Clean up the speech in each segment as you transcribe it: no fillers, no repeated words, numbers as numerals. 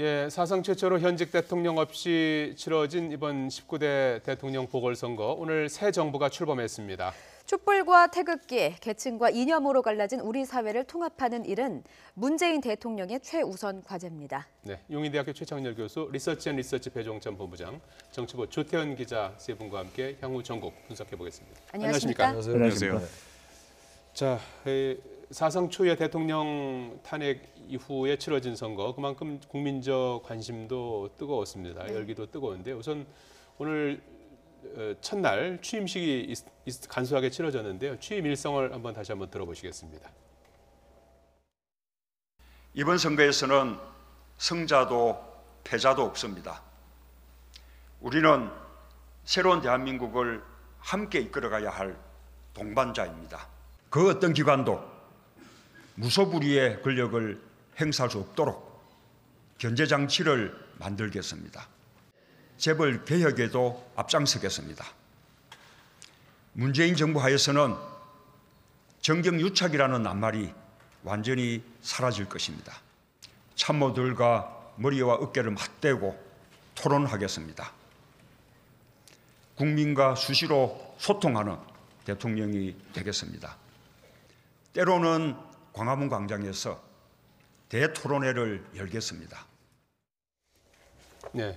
예, 사상 최초로 현직 대통령 없이 치러진 이번 19대 대통령 보궐선거, 오늘 새 정부가 출범했습니다. 촛불과 태극기, 계층과 이념으로 갈라진 우리 사회를 통합하는 일은 문재인 대통령의 최우선 과제입니다. 네, 용인대학교 최창렬 교수, 리서치 배종찬 본부장, 정치부 조태현 기자 세 분과 함께 향후 전국 분석해 보겠습니다. 안녕하십니까? 안녕하세요. 자, 사상 초유의 대통령 탄핵 이후에 치러진 선거, 그만큼 국민적 관심도 뜨거웠습니다. 열기도 뜨거운데 우선 오늘 첫날 취임식이 간소하게 치러졌는데요. 취임 일성을 다시 한번 들어보시겠습니다. 이번 선거에서는 승자도 패자도 없습니다. 우리는 새로운 대한민국을 함께 이끌어가야 할 동반자입니다. 그 어떤 기관도 무소불위의 권력을 행사할 수 없도록 견제장치를 만들겠습니다. 재벌 개혁에도 앞장서겠습니다. 문재인 정부 하에서는 정경유착이라는 낱말이 완전히 사라질 것입니다. 참모들과 머리와 어깨를 맞대고 토론하겠습니다. 국민과 수시로 소통하는 대통령이 되겠습니다. 때로는 광화문 광장에서 대토론회를 열겠습니다. 네,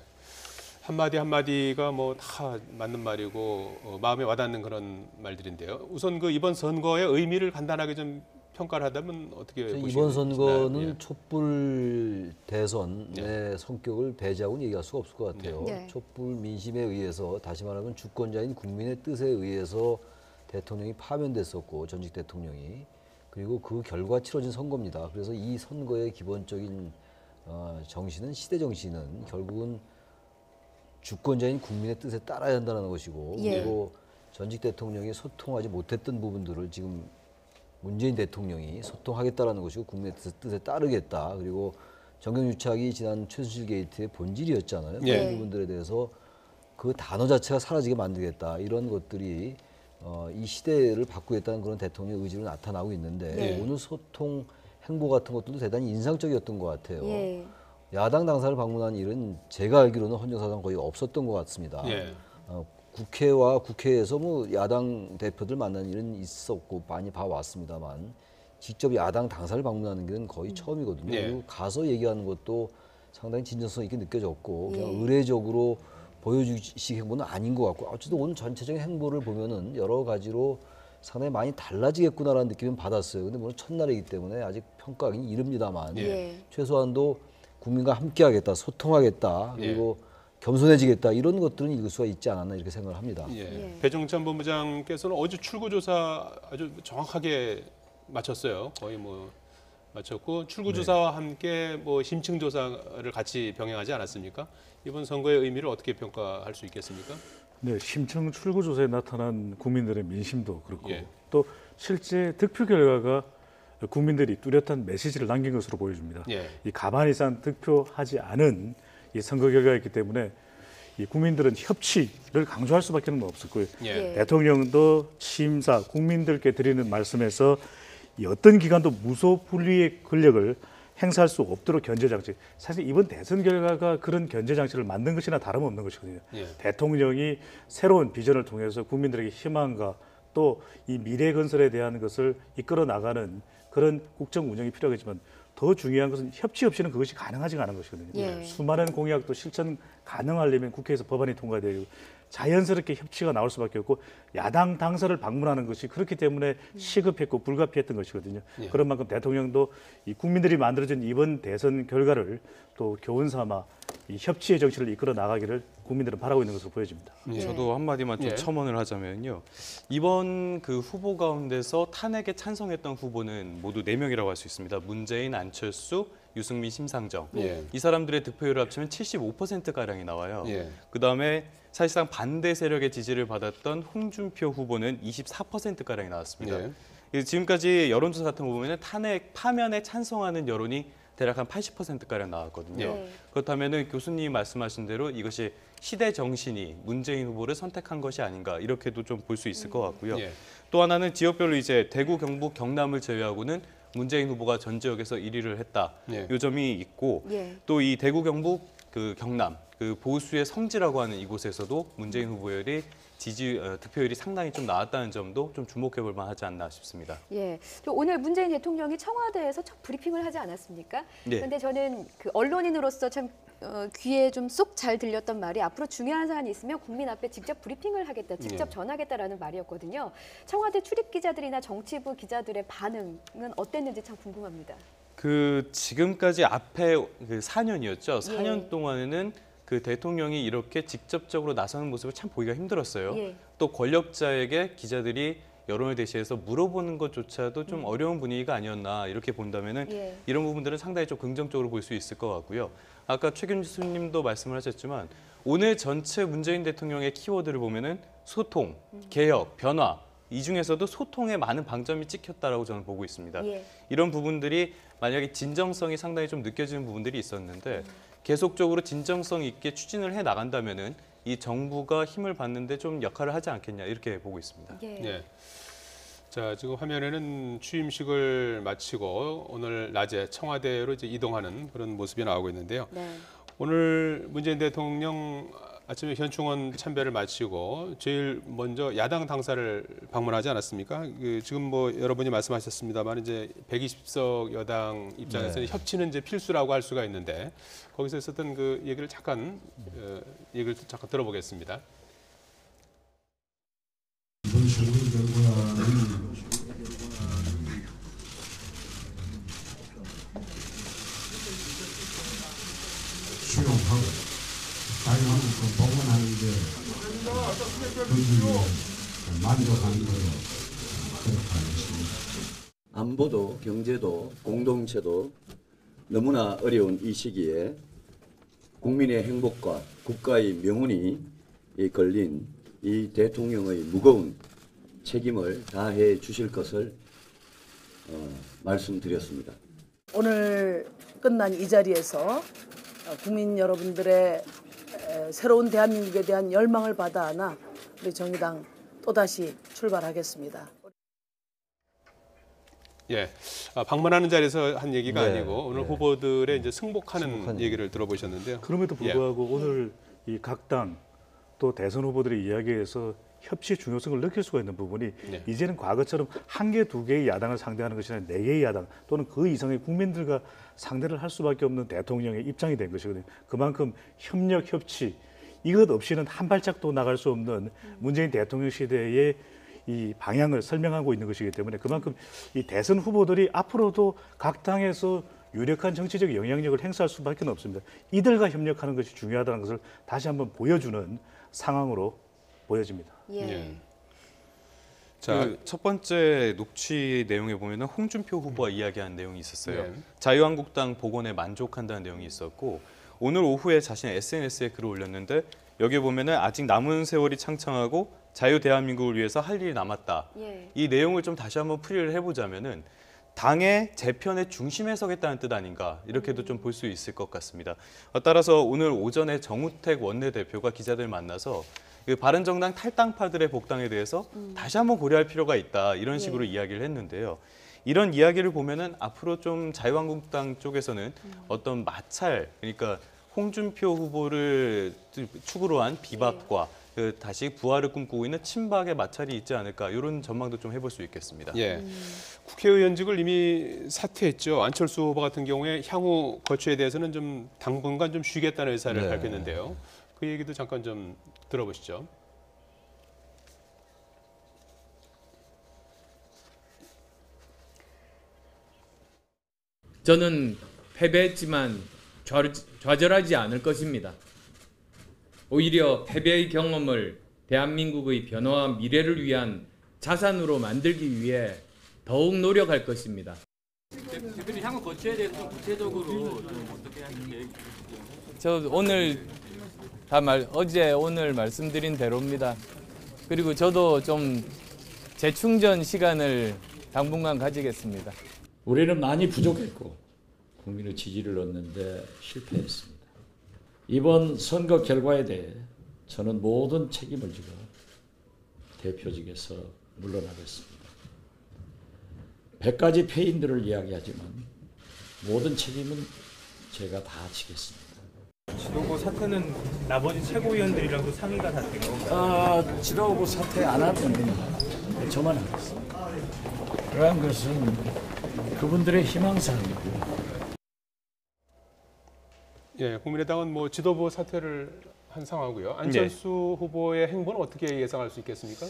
한마디 한마디가 다 맞는 말이고 마음에 와닿는 그런 말들인데요. 우선 이번 선거의 의미를 간단하게 좀 평가를 하다면 어떻게 보시나요? 이번 선거는 예. 촛불 대선의 성격을 배제하고는 얘기할 수가 없을 것 같아요. 네. 촛불 민심에 의해서, 다시 말하면 주권자인 국민의 뜻에 의해서 대통령이 파면됐었고, 전직 대통령이. 그리고 그 결과 치러진 선거입니다. 그래서 이 선거의 기본적인 정신은, 시대 정신은 결국은 주권자인 국민의 뜻에 따라야 한다는 것이고, 그리고 전직 대통령이 소통하지 못했던 부분들을 지금 문재인 대통령이 소통하겠다라는 것이고, 국민의 뜻에 따르겠다. 그리고 정경유착이 지난 최순실 게이트의 본질이었잖아요. 그런 부분들에 대해서 그 단어 자체가 사라지게 만들겠다. 이런 것들이 이 시대를 바꾸겠다는 그런 대통령 의지로 나타나고 있는데, 오늘 소통 행보 같은 것들도 대단히 인상적이었던 것 같아요. 야당 당사를 방문한 일은 제가 알기로는 헌정사상 거의 없었던 것 같습니다. 국회와 국회에서 야당 대표들 만나는 일은 있었고 많이 봐왔습니다만, 직접 야당 당사를 방문하는 게 거의 처음이거든요. 그리고 가서 얘기하는 것도 상당히 진정성 있게 느껴졌고, 그냥 의례적으로 보여주식 행보는 아닌 것 같고, 어쨌든 오늘 전체적인 행보를 보면은 여러 가지로 상당히 많이 달라지겠구나라는 느낌은 받았어요. 근데 오늘 첫날이기 때문에 아직 평가하기는 이릅니다만, 최소한도 국민과 함께하겠다, 소통하겠다, 그리고 겸손해지겠다, 이런 것들은 읽을 수가 있지 않았나 이렇게 생각을 합니다. 배종찬 본부장께서는 어제 출구조사 아주 정확하게 마쳤어요. 거의 마쳤고, 출구조사와 함께 심층조사를 같이 병행하지 않았습니까? 이번 선거의 의미를 어떻게 평가할 수 있겠습니까? 네, 심층 출구조사에 나타난 국민들의 민심도 그렇고, 또 실제 득표 결과가 국민들이 뚜렷한 메시지를 남긴 것으로 보여집니다. 이 가만히 산 득표하지 않은 이 선거 결과였기 때문에 이 국민들은 협치를 강조할 수밖에 없었고요. 대통령도 취임사 국민들께 드리는 말씀에서 이 어떤 기관도 무소불위의 권력을 행사할 수 없도록 견제장치. 사실 이번 대선 결과가 그런 견제장치를 만든 것이나 다름없는 것이거든요. 대통령이 새로운 비전을 통해서 국민들에게 희망과 또 이 미래 건설에 대한 것을 이끌어 나가는 그런 국정 운영이 필요하겠지만, 더 중요한 것은 협치 없이는 그것이 가능하지가 않은 것이거든요. 수많은 공약도 실천 가능하려면 국회에서 법안이 통과되고 자연스럽게 협치가 나올 수밖에 없고, 야당 당사를 방문하는 것이 그렇기 때문에 시급했고 불가피했던 것이거든요. 그런 만큼 대통령도 이 국민들이 만들어진 이번 대선 결과를 또 교훈 삼아 이 협치의 정치를 이끌어 나가기를 국민들은 바라고 있는 것으로 보여집니다. 저도 한마디만 좀 첨언을 하자면요. 이번 그 후보 가운데서 탄핵에 찬성했던 후보는 모두 4명이라고 할 수 있습니다. 문재인, 안철수, 유승민, 심상정. 이 사람들의 득표율을 합치면 75%가량이 나와요. 그다음에 사실상 반대 세력의 지지를 받았던 홍준표 후보는 24%가량이 나왔습니다. 지금까지 여론조사 같은 거 보면 탄핵 파면에 찬성하는 여론이 대략 한 80%가량 나왔거든요. 그렇다면 교수님이 말씀하신 대로 이것이 시대 정신이 문재인 후보를 선택한 것이 아닌가, 이렇게도 좀 볼 수 있을 것 같고요. 또 하나는 지역별로 이제 대구, 경북, 경남을 제외하고는 문재인 후보가 전 지역에서 1위를 했다. 예. 이 점이 있고 예. 또 이 대구 경북 그 경남 그 보수의 성지라고 하는 이곳에서도 문재인 후보열이 득표율이 상당히 좀 나왔다는 점도 좀 주목해 볼 만하지 않나 싶습니다. 예. 또 오늘 문재인 대통령이 청와대에서 첫 브리핑을 하지 않았습니까? 네. 그런데 저는 그 언론인으로서 참 귀에 좀 쏙 잘 들렸던 말이 앞으로 중요한 사안이 있으면 국민 앞에 직접 브리핑을 하겠다, 직접 전하겠다라는 말이었거든요. 청와대 출입 기자들이나 정치부 기자들의 반응은 어땠는지 참 궁금합니다. 그 지금까지 앞에 그 4년이었죠. 4년 예. 동안에는 그 대통령이 이렇게 직접적으로 나서는 모습을 참 보기가 힘들었어요. 예. 또 권력자에게 기자들이 여론을 대신해서 물어보는 것조차도 좀 어려운 분위기가 아니었나 이렇게 본다면은 예. 이런 부분들은 상당히 좀 긍정적으로 볼 수 있을 것 같고요. 아까 최 교수님도 말씀을 하셨지만 오늘 전체 문재인 대통령의 키워드를 보면은 소통, 개혁, 변화 이 중에서도 소통에 많은 방점이 찍혔다라고 저는 보고 있습니다. 예. 이런 부분들이 만약에 진정성이 상당히 좀 느껴지는 부분들이 있었는데 계속적으로 진정성 있게 추진을 해 나간다면은 이 정부가 힘을 받는데 좀 역할을 하지 않겠냐 이렇게 보고 있습니다. 예. 네. 자, 지금 화면에는 취임식을 마치고 오늘 낮에 청와대로 이제 이동하는 그런 모습이 나오고 있는데요. 네. 오늘 문재인 대통령 아침에 현충원 참배를 마치고 제일 먼저 야당 당사를 방문하지 않았습니까? 지금 뭐 여러분이 말씀하셨습니다만 이제 120석 여당 입장에서는 협치는 이제 필수라고 할 수가 있는데 거기서 있었던 그 얘기를 잠깐 들어보겠습니다. 이번 선거 결과는 수용하고 자유한국을 복원하는 데 그들이 만족하는 걸로 그렇게 하겠습니다. 안보도 경제도 공동체도 너무나 어려운 이 시기에 국민의 행복과 국가의 명운이 걸린 이 대통령의 무거운 책임을 다해 주실 것을 말씀드렸습니다. 오늘 끝난 이 자리에서 국민 여러분들의 새로운 대한민국에 대한 열망을 받아 안아 우리 정의당 또다시 출발하겠습니다. 예, 방문하는 자리에서 한 얘기가 네, 아니고 오늘 네. 후보들의 이제 승복하는 얘기를 들어보셨는데요. 그럼에도 불구하고 오늘 이 각 당 또 대선 후보들의 이야기에서 협치의 중요성을 느낄 수가 있는 부분이 네. 이제는 과거처럼 한 개, 두 개의 야당을 상대하는 것이 아니라 네 개의 야당 또는 그 이상의 국민들과 상대를 할 수밖에 없는 대통령의 입장이 된 것이거든요. 그만큼 협력, 협치 이것 없이는 한 발짝도 나갈 수 없는 문재인 대통령 시대의 이 방향을 설명하고 있는 것이기 때문에 그만큼 이 대선 후보들이 앞으로도 각 당에서 유력한 정치적 영향력을 행사할 수밖에 없습니다. 이들과 협력하는 것이 중요하다는 것을 다시 한번 보여주는 상황으로 보여집니다. 예. 예. 자, 첫 번째 녹취 내용에 보면은 홍준표 후보가 이야기한 내용이 있었어요. 네. 자유한국당 복원에 만족한다는 내용이 있었고 오늘 오후에 자신의 SNS에 글을 올렸는데 여기 보면은 아직 남은 세월이 창창하고 자유 대한민국을 위해서 할 일이 남았다. 예. 이 내용을 좀 다시 한번 풀이를 해보자면은 당의 재편의 중심에 서겠다는 뜻 아닌가 이렇게도 좀 볼 수 있을 것 같습니다. 따라서 오늘 오전에 정우택 원내대표가 기자들 만나서 그 바른정당 탈당파들의 복당에 대해서 다시 한번 고려할 필요가 있다 이런 식으로 이야기를 했는데요. 이런 이야기를 보면은 앞으로 좀 자유한국당 쪽에서는 어떤 마찰 그러니까 홍준표 후보를 축으로 한 비박과 그 다시 부활을 꿈꾸고 있는 친박의 마찰이 있지 않을까 이런 전망도 좀 해볼 수 있겠습니다. 예. 국회의원직을 이미 사퇴했죠. 안철수 후보 같은 경우에 향후 거취에 대해서는 좀 당분간 좀 쉬겠다는 의사를 네. 밝혔는데요. 그 얘기도 잠깐 좀 들어보시죠. 저는 패배했지만 좌절하지 않을 것입니다. 오히려 패배의 경험을 대한민국의 변화와 미래를 위한 자산으로 만들기 위해 더욱 노력할 것입니다. 대표님 향후 거취에 대해서 좀 구체적으로 좀 어떻게 하실 계획이 있으세요? 저 오늘 어제 오늘 말씀드린 대로입니다. 그리고 저도 좀 재충전 시간을 당분간 가지겠습니다. 우리는 많이 부족했고 국민의 지지를 얻는데 실패했습니다. 이번 선거 결과에 대해 저는 모든 책임을 지고 대표직에서 물러나겠습니다. 100가지 폐인들을 이야기하지만 모든 책임은 제가 다 지겠습니다. 지도부 사퇴는 나머지 최고위원들이랑도 상의가 다 된 건가요? 지도부 사퇴 안 하면 됩니다. 저만 하겠습니다. 그러한 것은 그분들의 희망사항이고요. 예, 국민의당은 뭐 지도부 사퇴를 한 상황이고요. 안철수 후보의 행보는 어떻게 예상할 수 있겠습니까?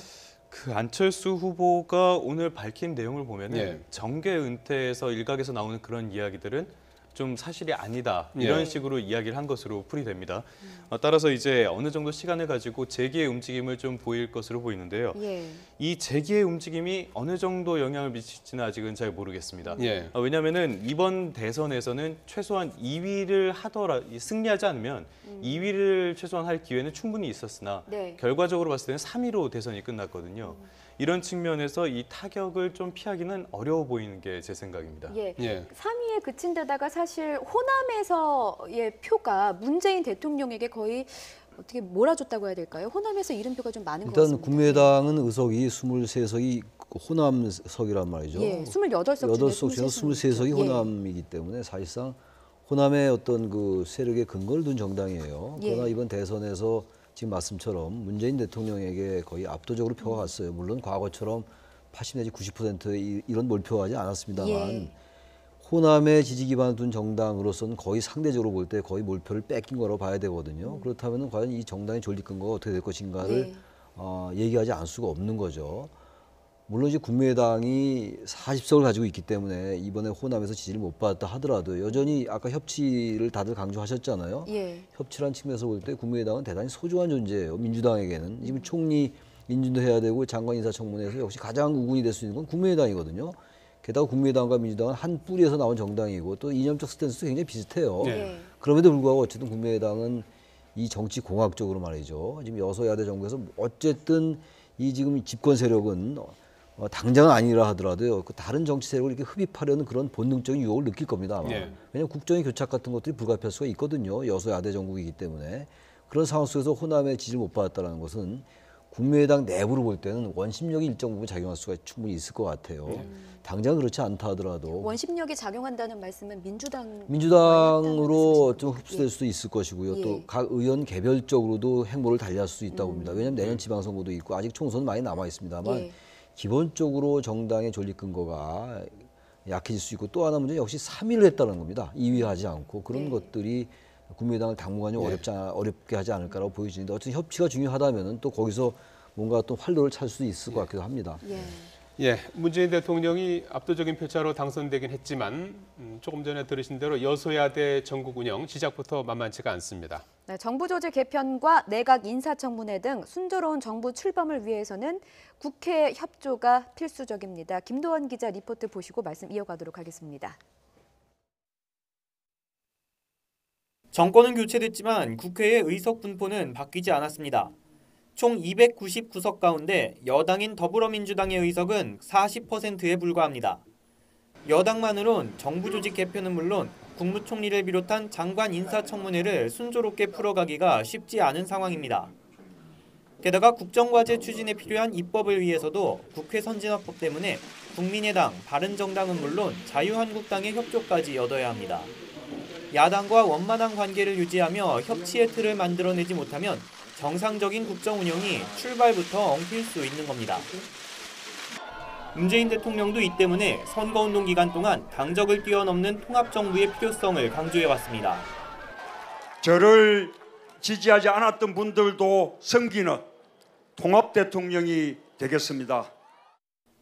그 안철수 후보가 오늘 밝힌 내용을 보면은 정계 은퇴에서 일각에서 나오는 그런 이야기들은 좀 사실이 아니다 이런 식으로 이야기를 한 것으로 풀이됩니다. 따라서 이제 어느 정도 시간을 가지고 재기의 움직임을 좀 보일 것으로 보이는데요. 이 재기의 움직임이 어느 정도 영향을 미칠지는 아직은 잘 모르겠습니다. 왜냐하면은 이번 대선에서는 최소한 2위를 승리하지 않으면 2위를 최소한 할 기회는 충분히 있었으나 결과적으로 봤을 때는 3위로 대선이 끝났거든요. 이런 측면에서 이 타격을 좀 피하기는 어려워 보이는 게 제 생각입니다. 3위에 그친 데다가 사실 호남에서의 표가 문재인 대통령에게 거의 어떻게 몰아줬다고 해야 될까요? 호남에서 이름표가 좀 많은 것 같습니다. 일단 국민의당은 의석이 23석이 호남석이란 말이죠. 28석 중에 23석이 호남이기 때문에 사실상 호남의 어떤 그 세력의 근거를 둔 정당이에요. 그러나 이번 대선에서 지금 말씀처럼 문재인 대통령에게 거의 압도적으로 표가 갔어요. 물론 과거처럼 80 내지 90% 이런 몰표하지 않았습니다만 호남의 지지 기반을 둔 정당으로서는 거의 상대적으로 볼 때 거의 몰표를 뺏긴 거로 봐야 되거든요. 그렇다면 과연 이 정당의 존립 근거가 어떻게 될 것인가를 얘기하지 않을 수가 없는 거죠. 물론 이제 국민의당이 40석을 가지고 있기 때문에 이번에 호남에서 지지를 못 받았다 하더라도 여전히 아까 협치를 다들 강조하셨잖아요. 협치란 측면에서 볼 때 국민의당은 대단히 소중한 존재예요. 민주당에게는 지금 총리 인준도 해야 되고 장관 인사청문회에서 역시 가장 우군이 될 수 있는 건 국민의당이거든요. 게다가 국민의당과 민주당은 한 뿌리에서 나온 정당이고 또 이념적 스탠스도 굉장히 비슷해요. 그럼에도 불구하고 어쨌든 국민의당은 이 정치 공학적으로 말이죠. 지금 여소야대 정부에서 어쨌든 이 지금 집권 세력은 당장은 아니라 하더라도요. 그 다른 정치 세력을 이렇게 흡입하려는 그런 본능적인 유혹을 느낄 겁니다. 아마. 왜냐하면 국정의 교착 같은 것들이 불가피할 수가 있거든요. 여소야대 정국이기 때문에. 그런 상황 속에서 호남에 지지를 못 받았다는 것은 국민의당 내부로 볼 때는 원심력이 일정 부분 작용할 수가 충분히 있을 것 같아요. 당장 그렇지 않다 하더라도. 원심력이 작용한다는 말씀은 민주당으로 좀 흡수될 수도 있을 것이고요. 또 각 의원 개별적으로도 행보를 달리할 수 있다고 봅니다. 왜냐하면 내년 지방선거도 있고 아직 총선은 많이 남아 있습니다만 기본적으로 정당의 존립 근거가 약해질 수 있고 또 하나 문제는 역시 3위를 했다는 겁니다. 2위 하지 않고 그런 것들이 국민의당을 당분간 어렵게 하지 않을까라고 보여지는데 어쨌든 협치가 중요하다면 또 거기서 뭔가 또 활로를 찾을 수 있을 것 같기도 합니다. 문재인 대통령이 압도적인 표차로 당선되긴 했지만 조금 전에 들으신 대로 여소야대 전국 운영 시작부터 만만치가 않습니다. 정부 조직 개편과 내각 인사청문회 등 순조로운 정부 출범을 위해서는 국회 협조가 필수적입니다. 김도원 기자 리포트 보시고 말씀 이어가도록 하겠습니다. 정권은 교체됐지만 국회의 의석 분포는 바뀌지 않았습니다. 총 299석 가운데 여당인 더불어민주당의 의석은 40%에 불과합니다. 여당만으론 정부 조직 개편은 물론 국무총리를 비롯한 장관 인사청문회를 순조롭게 풀어가기가 쉽지 않은 상황입니다. 게다가 국정과제 추진에 필요한 입법을 위해서도 국회 선진화법 때문에 국민의당, 바른정당은 물론 자유한국당의 협조까지 얻어야 합니다. 야당과 원만한 관계를 유지하며 협치의 틀을 만들어내지 못하면 정상적인 국정 운영이 출발부터 엉킬 수 있는 겁니다. 문재인 대통령도 이 때문에 선거운동 기간 동안 당적을 뛰어넘는 통합정부의 필요성을 강조해왔습니다. 저를 지지하지 않았던 분들도 섬기는 통합대통령이 되겠습니다.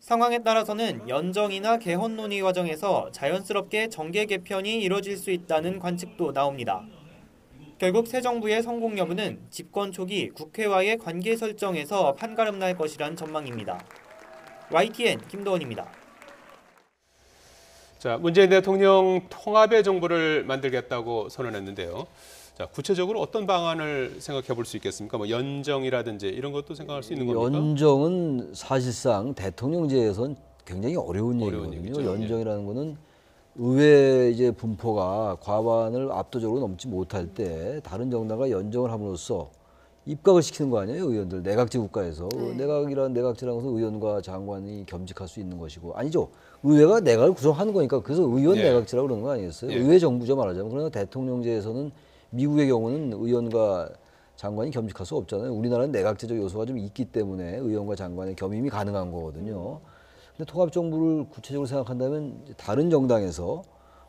상황에 따라서는 연정이나 개헌 논의 과정에서 자연스럽게 정계 개편이 이뤄질 수 있다는 관측도 나옵니다. 결국 새 정부의 성공 여부는 집권 초기 국회와의 관계 설정에서 판가름 날 것이란 전망입니다. YTN 김도원입니다. 자, 문재인 대통령 통합의 정부를 만들겠다고 선언했는데요. 자, 구체적으로 어떤 방안을 생각해 볼 수 있겠습니까? 뭐 연정이라든지 이런 것도 생각할 수 있는 겁니까? 연정은 사실상 대통령제에선 굉장히 어려운 얘기거든요. 연정이라는 거는 의회 이제 분포가 과반을 압도적으로 넘지 못할 때 다른 정당과 연정을 함으로써 입각을 시키는 거 아니에요, 의원들. 내각제 국가에서. 내각이라는 내각제라는 것은 의원과 장관이 겸직할 수 있는 것이고. 아니죠. 의회가 내각을 구성하는 거니까 그래서 의원 내각제라고 그러는 거 아니겠어요? 의회 정부죠, 말하자면. 그러나 대통령제에서는 미국의 경우는 의원과 장관이 겸직할 수 없잖아요. 우리나라는 내각제적 요소가 좀 있기 때문에 의원과 장관의 겸임이 가능한 거거든요. 근데 통합정부를 구체적으로 생각한다면 다른 정당에서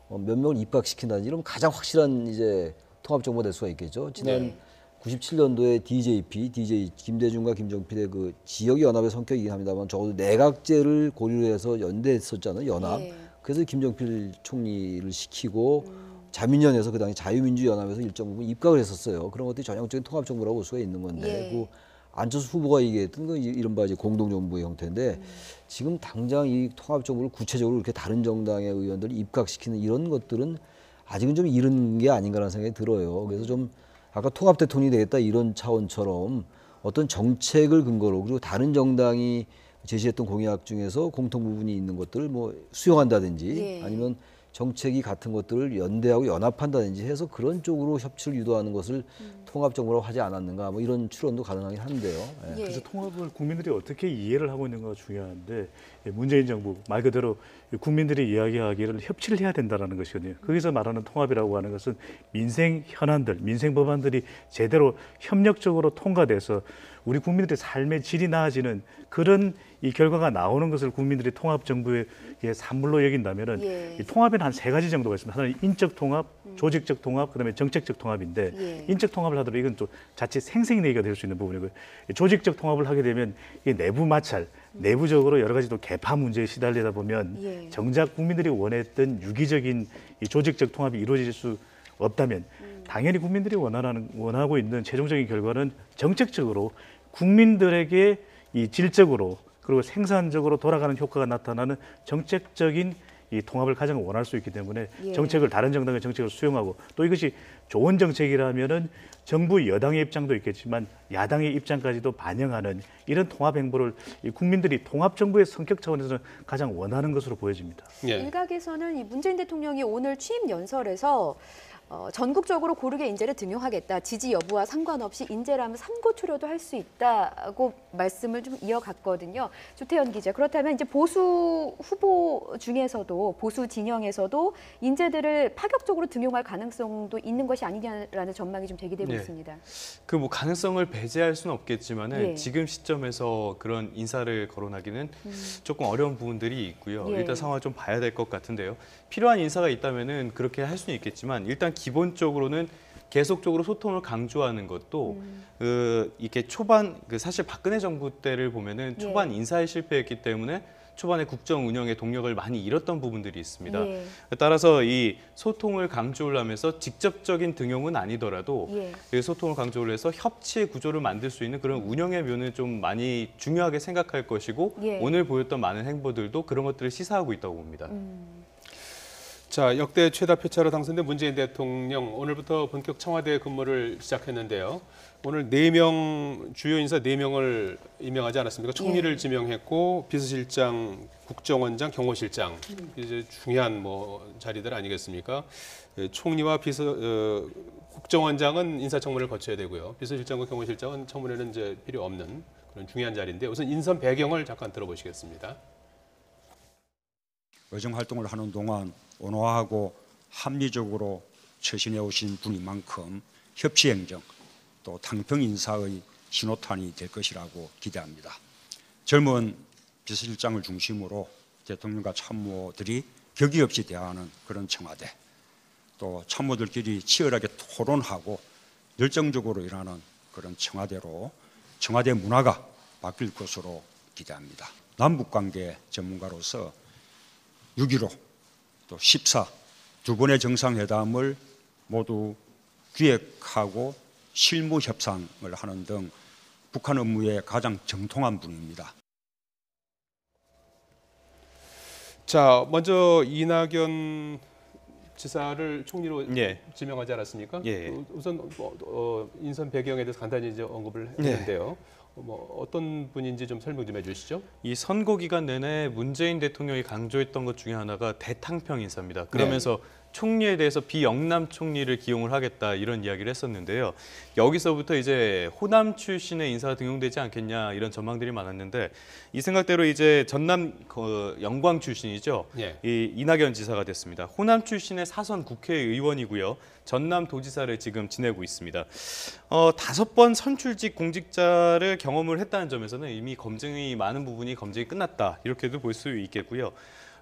몇 명을 입각시킨다든지 이러면 가장 확실한 이제 통합정부가 될 수가 있겠죠. 지난 97년도에 DJ 김대중과 김종필의 그 지역 연합의 성격이긴 합니다만 적어도 내각제를 고리로 해서 연대했었잖아요. 연합. 그래서 김종필 총리를 시키고 자민련에서 그 당시 자유민주연합에서 일정 부분 입각을 했었어요. 그런 것들이 전형적인 통합정부라고 볼 수가 있는 건데 그 안철수 후보가 얘기했던 그 이른바 이제 공동정부의 형태인데 지금 당장 이 통합정부를 구체적으로 이렇게 다른 정당의 의원들을 입각시키는 이런 것들은 아직은 좀 이른 게 아닌가라는 생각이 들어요. 그래서 좀 아까 통합 대통령이 되겠다 이런 차원처럼 어떤 정책을 근거로 그리고 다른 정당이 제시했던 공약 중에서 공통 부분이 있는 것들을 뭐 수용한다든지 아니면 정책이 같은 것들을 연대하고 연합한다든지 해서 그런 쪽으로 협치를 유도하는 것을 통합정부라고 하지 않았는가 뭐 이런 추론도 가능하긴 한데요. 그래서 통합을 국민들이 어떻게 이해를 하고 있는가가 중요한데 문재인 정부 말 그대로 국민들이 이야기하기를 협치를 해야 된다는 것이거든요. 거기서 말하는 통합이라고 하는 것은 민생 현안들, 민생 법안들이 제대로 협력적으로 통과돼서 우리 국민들의 삶의 질이 나아지는 그런 이 결과가 나오는 것을 국민들이 통합정부의 산물로 여긴다면은 이 통합에는 한 3가지 정도가 있습니다. 하나는 인적 통합, 조직적 통합, 그다음에 정책적 통합인데 인적 통합을 하더라도 이건 또 자칫 생색내기가 될 수 있는 부분이고요. 조직적 통합을 하게 되면 이 내부 마찰, 내부적으로 여러 가지 또 개파 문제에 시달리다 보면 정작 국민들이 원했던 유기적인 이 조직적 통합이 이루어질 수 없다면 당연히 국민들이 원하고 있는 최종적인 결과는 정책적으로 국민들에게 이 질적으로 그리고 생산적으로 돌아가는 효과가 나타나는 정책적인 이 통합을 가장 원할 수 있기 때문에 정책을 다른 정당의 정책을 수용하고 또 이것이 좋은 정책이라면은 정부 여당의 입장도 있겠지만 야당의 입장까지도 반영하는 이런 통합 행보를 이 국민들이 통합 정부의 성격 차원에서는 가장 원하는 것으로 보여집니다. 일각에서는 이 문재인 대통령이 오늘 취임 연설에서 전국적으로 고르게 인재를 등용하겠다. 지지 여부와 상관없이 인재라면 삼고초려도 할 수 있다고 말씀을 좀 이어갔거든요. 조태현 기자. 그렇다면 이제 보수 후보 중에서도 보수 진영에서도 인재들을 파격적으로 등용할 가능성도 있는 것이 아니냐라는 전망이 좀 제기되고 있습니다. 그 뭐 가능성을 배제할 수는 없겠지만은 지금 시점에서 그런 인사를 거론하기는 조금 어려운 부분들이 있고요. 일단 상황을 좀 봐야 될 것 같은데요. 필요한 인사가 있다면은 그렇게 할 수는 있겠지만 일단 기본적으로는 계속적으로 소통을 강조하는 것도 이렇게 초반 사실 박근혜 정부 때를 보면은 초반 인사에 실패했기 때문에 초반에 국정 운영의 동력을 많이 잃었던 부분들이 있습니다. 따라서 이 소통을 강조를 하면서 직접적인 등용은 아니더라도 소통을 강조를 해서 협치의 구조를 만들 수 있는 그런 운영의 면을 좀 많이 중요하게 생각할 것이고 오늘 보였던 많은 행보들도 그런 것들을 시사하고 있다고 봅니다. 자, 역대 최다 표차로 당선된 문재인 대통령 오늘부터 본격 청와대 근무를 시작했는데요. 오늘 4명 주요 인사 4명을 임명하지 않았습니까? 총리를 지명했고 비서실장, 국정원장, 경호실장 이제 중요한 자리들 아니겠습니까? 총리와 국정원장은 인사청문회를 거쳐야 되고요. 비서실장과 경호실장은 청문회는 이제 필요 없는 그런 중요한 자리인데 우선 인선 배경을 잠깐 들어보시겠습니다. 의정 활동을 하는 동안 온화하고 합리적으로 처신해 오신 분인 만큼 협치 행정 또 당평 인사의 신호탄이 될 것이라고 기대합니다. 젊은 비서실장을 중심으로 대통령과 참모들이 격의 없이 대화하는 그런 청와대, 또 참모들끼리 치열하게 토론하고 열정적으로 일하는 그런 청와대로 청와대 문화가 바뀔 것으로 기대합니다. 남북관계 전문가로서 6.15 또 14 두 번의 정상회담을 모두 기획하고 실무 협상을 하는 등 북한 업무에 가장 정통한 분입니다. 자, 먼저 이낙연 지사를 총리로 지명하지 않았습니까? 우선 인선 배경에 대해서 간단히 이제 언급을 했는데요. 어떤 분인지 좀 설명 좀 해주시죠. 이 선거 기간 내내 문재인 대통령이 강조했던 것 중에 하나가 대탕평 인사입니다. 그러면서 총리에 대해서 비영남 총리를 기용을 하겠다 이런 이야기를 했었는데요. 여기서부터 이제 호남 출신의 인사가 등용되지 않겠냐 이런 전망들이 많았는데 이 생각대로 이제 전남 영광 출신이죠. 예. 이 이낙연 지사가 됐습니다. 호남 출신의 사선 국회의원이고요. 전남 도지사를 지금 지내고 있습니다. 5번 선출직 공직자를 경험을 했다는 점에서는 이미 많은 부분이 검증이 끝났다 이렇게도 볼 수 있겠고요.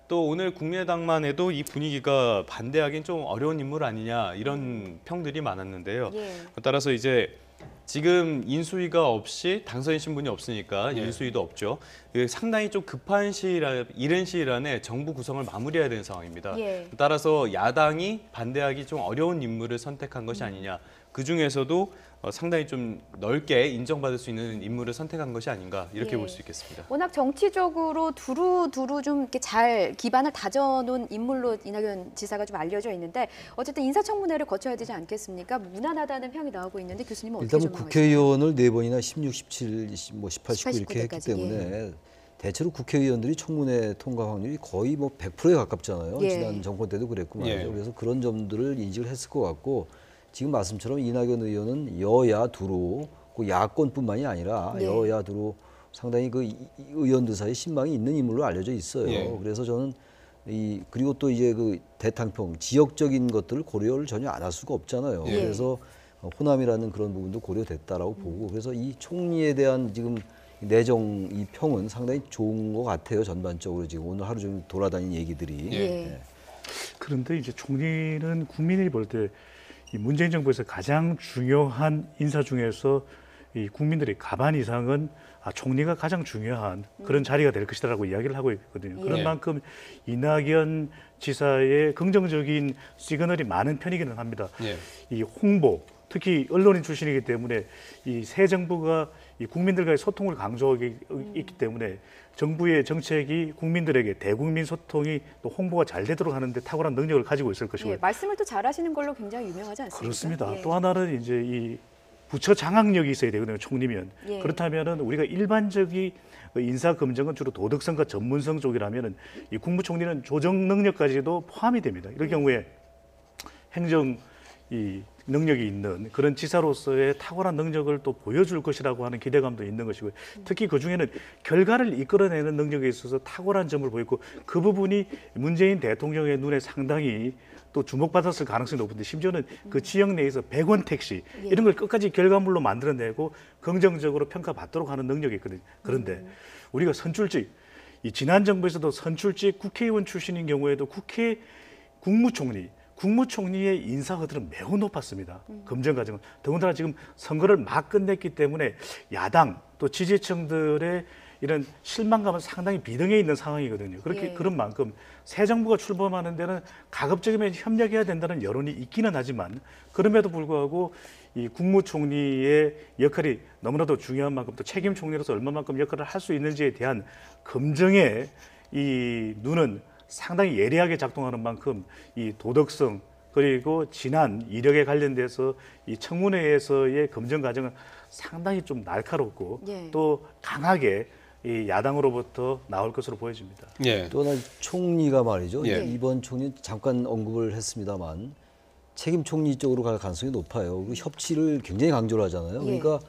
또 오늘 국민의당만 해도 이 분위기가 반대하기는 좀 어려운 인물 아니냐 이런 평들이 많았는데요. 예. 따라서 이제 지금 인수위가 없이 당선이신 분이 없으니까 인수위도 없죠. 상당히 좀 이른 시일 안에 정부 구성을 마무리해야 되는 상황입니다. 예. 따라서 야당이 반대하기 좀 어려운 인물을 선택한 것이 아니냐. 그중에서도 상당히 좀 넓게 인정받을 수 있는 인물을 선택한 것이 아닌가 이렇게 예. 볼 수 있겠습니다. 워낙 정치적으로 두루두루 좀 이렇게 잘 기반을 다져놓은 인물로 이낙연 지사가 좀 알려져 있는데 어쨌든 인사청문회를 거쳐야 되지 않겠습니까? 무난하다는 평이 나오고 있는데 교수님은 어떻게 일단 전망하시나요? 국회의원을 4번이나 16, 17, 18, 19 이렇게 했기 19대까지, 때문에 대체로 국회의원들이 청문회 통과 확률이 거의 뭐 100%에 가깝잖아요. 예. 지난 정권 때도 그랬고 말이죠. 예. 그래서 그런 점들을 인식을 했을 것 같고 지금 말씀처럼 이낙연 의원은 여야 두루 그 야권뿐만이 아니라 네. 여야 두루 상당히 그 의원들 사이에 신망이 있는 인물로 알려져 있어요. 예. 그래서 저는 그리고 또 이제 그 대탕평 지역적인 것들을 고려를 전혀 안 할 수가 없잖아요. 예. 그래서 호남이라는 그런 부분도 고려됐다라고 보고 그래서 이 총리에 대한 지금 내정 이 평은 상당히 좋은 것 같아요. 전반적으로 지금 오늘 하루 종일 돌아다닌 얘기들이. 예. 그런데 이제 총리는 국민이 볼 때 이 문재인 정부에서 가장 중요한 인사 중에서 이 국민들의 가반 이상은 총리가 가장 중요한 그런 자리가 될 것이다라고 이야기를 하고 있거든요. 그런 예. 만큼 이낙연 지사의 긍정적인 시그널이 많은 편이기는 합니다. 예. 이 홍보, 특히 언론인 출신이기 때문에 이 새 정부가 이 국민들과의 소통을 강조하고 있기 때문에 정부의 정책이 국민들에게 대국민 소통이 또 홍보가 잘 되도록 하는데 탁월한 능력을 가지고 있을 것이고요. 예, 말씀을 또 잘하시는 걸로 굉장히 유명하지 않습니까? 그렇습니다. 예. 또 하나는 이제 이 부처 장악력이 있어야 되거든요. 총리면. 예. 그렇다면은 우리가 일반적인 인사 검증은 주로 도덕성과 전문성 쪽이라면은 이 국무총리는 조정 능력까지도 포함이 됩니다. 이럴 경우에 행정 이 능력이 있는 그런 지사로서의 탁월한 능력을 또 보여줄 것이라고 하는 기대감도 있는 것이고요. 특히 그중에는 결과를 이끌어내는 능력에 있어서 탁월한 점을 보였고 그 부분이 문재인 대통령의 눈에 상당히 또 주목받았을 가능성이 높은데 심지어는 그 지역 내에서 100원 택시 이런 걸 끝까지 결과물로 만들어내고 긍정적으로 평가받도록 하는 능력이 있거든요. 그런데 우리가 선출직, 이 지난 정부에서도 선출직 국회의원 출신인 경우에도 국무총리의 인사 허들은 매우 높았습니다. 검증 과정은. 더군다나 지금 선거를 막 끝냈기 때문에 야당 또 지지층들의 이런 실망감은 상당히 비등해 있는 상황이거든요. 그런 만큼 새 정부가 출범하는 데는 가급적이면 협력해야 된다는 여론이 있기는 하지만 그럼에도 불구하고 이 국무총리의 역할이 너무나도 중요한 만큼 또 책임 총리로서 얼마만큼 역할을 할 수 있는지에 대한 검증의 이 눈은 상당히 예리하게 작동하는 만큼 이 도덕성 그리고 지난 이력에 관련돼서 이 청문회에서의 검증 과정은 상당히 좀 날카롭고 예. 또 강하게 이 야당으로부터 나올 것으로 보여집니다. 예. 또 하나 총리가 말이죠. 예. 이번 총리 잠깐 언급을 했습니다만 책임 총리 쪽으로 갈 가능성이 높아요. 그리고 협치를 굉장히 강조를 하잖아요. 예. 그러니까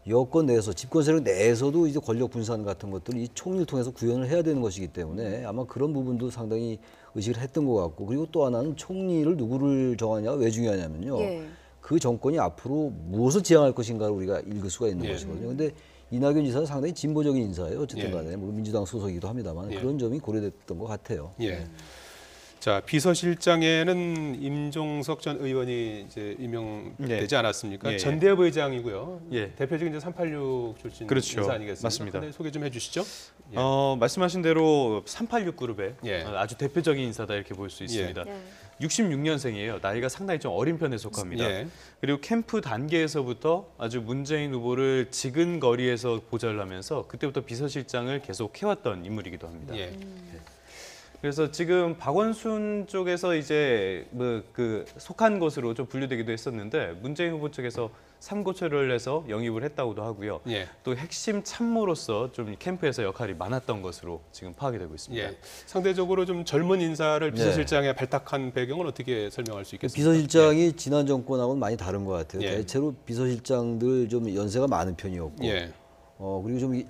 여권 내에서 집권 세력 내에서도 이제 권력 분산 같은 것들을 이 총리를 통해서 구현을 해야 되는 것이기 때문에 아마 그런 부분도 상당히 의식을 했던 것 같고 그리고 또 하나는 총리를 누구를 정하냐가 왜 중요하냐면요. 예. 그 정권이 앞으로 무엇을 지향할 것인가를 우리가 읽을 수가 있는 예. 것이거든요. 근데 이낙연 지사는 상당히 진보적인 인사예요. 어쨌든 예. 간에 물론 민주당 소속이기도 합니다만 예. 그런 점이 고려됐던 것 같아요. 예. 자, 비서실장에는 임종석 전 의원이 이제 임명되지 않았습니까? 예. 전대협 의장이고요. 예. 대표적인 이제 386 출신 그렇죠. 인사 아니겠습니까? 맞습니다. 네, 소개 좀 해주시죠. 예. 말씀하신 대로 386 그룹의 예. 아주 대표적인 인사다 이렇게 볼 수 있습니다. 예. 66년생이에요. 나이가 상당히 좀 어린 편에 속합니다. 예. 그리고 캠프 단계에서부터 아주 문재인 후보를 지근거리에서 보좌를 하면서 그때부터 비서실장을 계속 해왔던 인물이기도 합니다. 예. 그래서 지금 박원순 쪽에서 이제 뭐 그 속한 것으로 좀 분류되기도 했었는데 문재인 후보 측에서 삼고초를 해서 영입을 했다고도 하고요. 예. 또 핵심 참모로서 좀 캠프에서 역할이 많았던 것으로 지금 파악이 되고 있습니다. 예. 상대적으로 좀 젊은 인사를 비서실장에 발탁한 배경은 어떻게 설명할 수 있겠습니까? 비서실장이 지난 정권하고는 많이 다른 것 같아요. 예. 대체로 비서실장들 좀 연세가 많은 편이었고, 예. 그리고 좀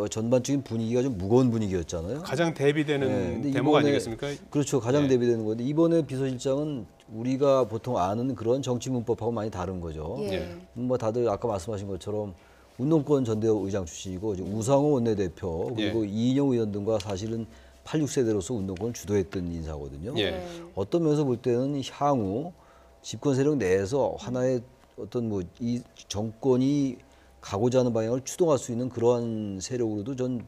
전반적인 분위기가 좀 무거운 분위기였잖아요. 가장 대비되는 근데 대목 이번에, 아니겠습니까? 그렇죠. 가장 예. 대비되는 건데 이번에 비서실장은 우리가 보통 아는 그런 정치 문법하고 많이 다른 거죠. 예. 뭐 다들 아까 말씀하신 것처럼 운동권 전대의장 출신이고 우상호 원내대표 그리고 이인영 의원 등과 사실은 86세대로서 운동권을 주도했던 인사거든요. 예. 어떤 면에서 볼 때는 향후 집권 세력 내에서 하나의 어떤 뭐 이 정권이 가고자 하는 방향을 추동할 수 있는 그러한 세력으로도 전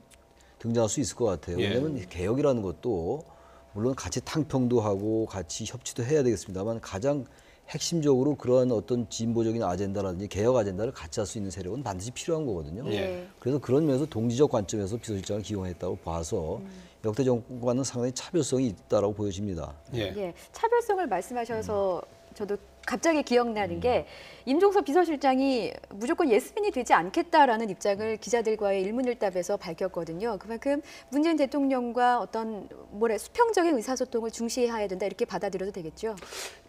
등장할 수 있을 것 같아요. 예. 왜냐하면 개혁이라는 것도 물론 같이 탕평도 하고 같이 협치도 해야 되겠습니다만 가장 핵심적으로 그러한 어떤 진보적인 아젠다라든지 개혁 아젠다를 같이 할 수 있는 세력은 반드시 필요한 거거든요. 예. 그래서 그런 면에서 동지적 관점에서 비서실장을 기용했다고 봐서 역대 정권과는 상당히 차별성이 있다라고 보여집니다. 예. 차별성을 말씀하셔서 저도 갑자기 기억나는 게 임종석 비서실장이 무조건 예스맨이 되지 않겠다라는 입장을 기자들과의 일문일답에서 밝혔거든요. 그만큼 문재인 대통령과 어떤 수평적인 의사소통을 중시해야 된다 이렇게 받아들여도 되겠죠.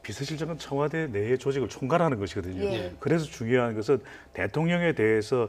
비서실장은 청와대 내의 조직을 총괄하는 것이거든요. 예. 그래서 중요한 것은 대통령에 대해서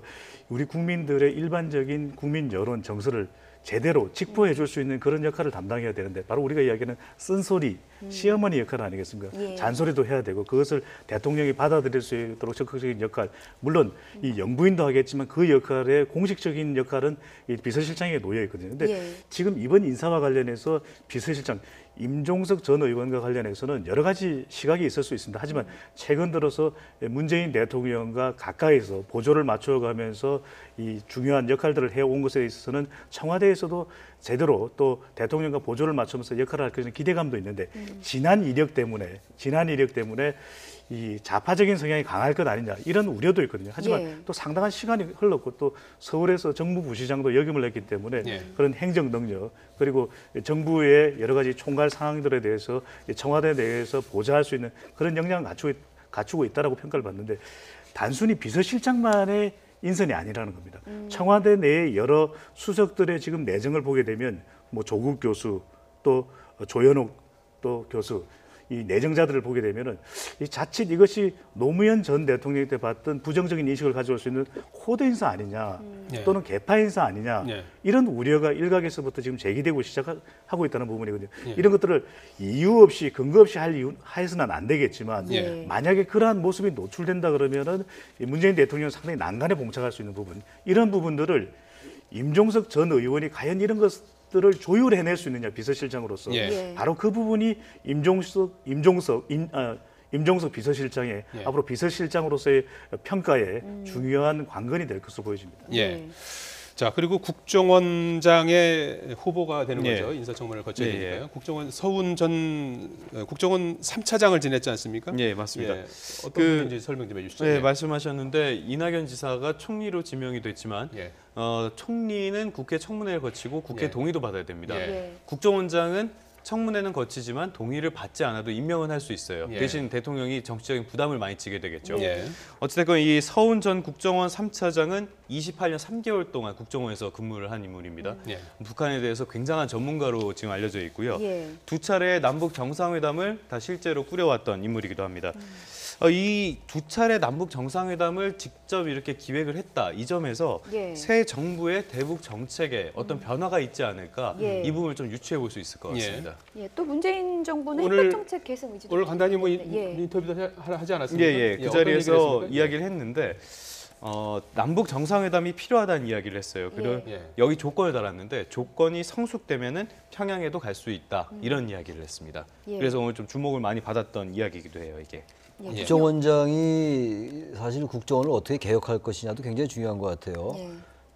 우리 국민들의 일반적인 국민 여론 정서를 제대로 직보해 줄 수 있는 그런 역할을 담당해야 되는데 바로 우리가 이야기하는 쓴소리, 시어머니 역할 아니겠습니까? 예. 잔소리도 해야 되고 그것을 대통령이 받아들일 수 있도록 적극적인 역할. 물론 이 영부인도 하겠지만 그 역할의 공식적인 역할은 이 비서실장에게 놓여 있거든요. 근데 예. 지금 이번 인사와 관련해서 비서실장 임종석 전 의원과 관련해서는 여러 가지 시각이 있을 수 있습니다. 하지만 최근 들어서 문재인 대통령과 가까이서 보조를 맞춰가면서 이 중요한 역할들을 해온 것에 있어서는 청와대에서도 제대로 또 대통령과 보조를 맞추면서 역할을 할 것이라는 기대감도 있는데 지난 이력 때문에 이 좌파적인 성향이 강할 것 아니냐 이런 우려도 있거든요. 하지만 또 상당한 시간이 흘렀고 또 서울에서 정무부시장도 역임을 했기 때문에 그런 행정 능력 그리고 정부의 여러 가지 총괄 상황들에 대해서 청와대 내에서 보좌할 수 있는 그런 역량을 갖추고 있다라고 평가를 받는데 단순히 비서실장만의 인선이 아니라는 겁니다. 청와대 내의 여러 수석들의 지금 내정을 보게 되면 뭐 조국 교수 또 조현옥 또 교수 이 내정자들을 보게 되면은 이 자칫 이것이 노무현 전 대통령 때 봤던 부정적인 인식을 가져올 수 있는 코드 인사 아니냐 또는 개파 인사 아니냐 이런 우려가 일각에서부터 지금 제기되고 시작하고 있다는 부분이거든요. 이런 것들을 이유 없이 근거 없이 해서는 안 되겠지만 만약에 그러한 모습이 노출된다 그러면은 문재인 대통령 상당히 난간에 봉착할 수 있는 부분 이런 부분들을 임종석 전 의원이 과연 이런 것들을 조율해낼 수 있느냐 비서실장으로서 바로 그 부분이 임종석 비서실장의 앞으로 비서실장으로서의 평가에 중요한 관건이 될 것으로 보여집니다. 자 그리고 국정원장의 후보가 되는 거죠. 인사청문회를 거쳐야 되니까요. 국정원 서훈 전 국정원 3차장을 지냈지 않습니까? 예, 맞습니다. 어떤 분인지 설명 좀 해주시죠. 네, 말씀하셨는데 이낙연 지사가 총리로 지명이 됐지만 총리는 국회 청문회를 거치고 국회 동의도 받아야 됩니다. 국정원장은 청문회는 거치지만 동의를 받지 않아도 임명은 할 수 있어요. 대신 대통령이 정치적인 부담을 많이 지게 되겠죠. 어찌됐건 이 서훈 전 국정원 3차장은 28년 3개월 동안 국정원에서 근무를 한 인물입니다. 북한에 대해서 굉장한 전문가로 지금 알려져 있고요. 두 차례 남북 정상회담을 다 실제로 꾸려왔던 인물이기도 합니다. 이 두 차례 남북 정상회담을 직접 이렇게 기획을 했다. 이 점에서 새 정부의 대북 정책에 어떤 변화가 있지 않을까 이 부분을 좀 유추해 볼 수 있을 것 같습니다. 또 문재인 정부는 핵심 정책 개선 의지도 오늘 간단히 뭐 인터뷰도 하지 않았습니까? 그 자리에서 이야기를 했는데 남북 정상회담이 필요하다는 이야기를 했어요. 그리고 여기 조건을 달았는데 조건이 성숙되면은 평양에도 갈 수 있다 이런 이야기를 했습니다. 그래서 오늘 좀 주목을 많이 받았던 이야기이기도 해요. 이게. 국정원장이 사실 국정원을 어떻게 개혁할 것이냐도 굉장히 중요한 것 같아요.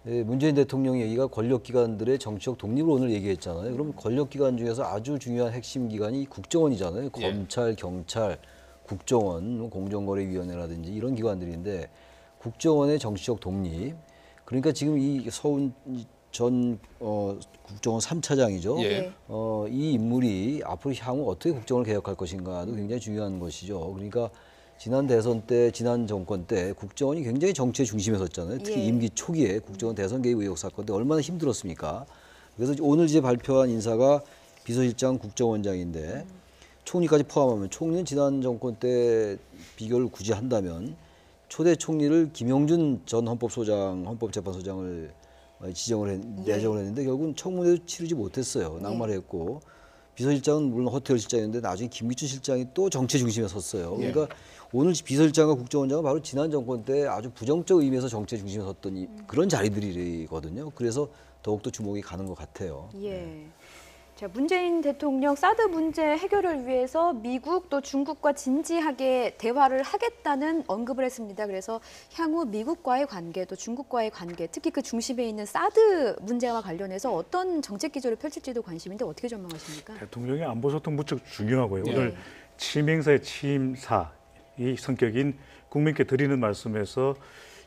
문재인 대통령 얘기가 권력기관들의 정치적 독립을 오늘 얘기했잖아요. 그럼 권력기관 중에서 아주 중요한 핵심 기관이 국정원이잖아요. 검찰, 경찰, 국정원, 공정거래위원회라든지 이런 기관들인데 국정원의 정치적 독립. 그러니까 지금 이 서훈 전 국정원 3차장이죠. 예. 이 인물이 앞으로 향후 어떻게 국정을 개혁할 것인가도 굉장히 중요한 것이죠. 그러니까 지난 대선 때, 지난 정권 때 국정원이 굉장히 정치의 중심에 섰잖아요. 특히 임기 초기에 국정원 대선 개입 의혹 사건 때 얼마나 힘들었습니까? 그래서 오늘 이제 발표한 인사가 비서실장 국정원장인데 총리까지 포함하면 총리는 지난 정권 때 비교를 굳이 한다면 초대 총리를 김영준 전 헌법재판소장을 내정을 했는데 결국은 청문회도 치르지 못했어요. 낙마했고 비서실장은 물론 허태열 실장이었는데 나중에 김기춘 실장이 또 정치 중심에 섰어요. 그러니까 오늘 비서실장과 국정원장은 바로 지난 정권 때 아주 부정적 의미에서 정치 중심에 섰던 그런 자리들이거든요. 그래서 더욱더 주목이 가는 것 같아요. 예. 자, 문재인 대통령 사드 문제 해결을 위해서 미국 또 중국과 진지하게 대화를 하겠다는 언급을 했습니다. 그래서 향후 미국과의 관계 또 중국과의 관계, 특히 그 중심에 있는 사드 문제와 관련해서 어떤 정책 기조를 펼칠지도 관심인데 어떻게 전망하십니까? 대통령의 안보 소통 무척 중요하고요. 오늘 취임 행사의 취임사 이 성격인 국민께 드리는 말씀에서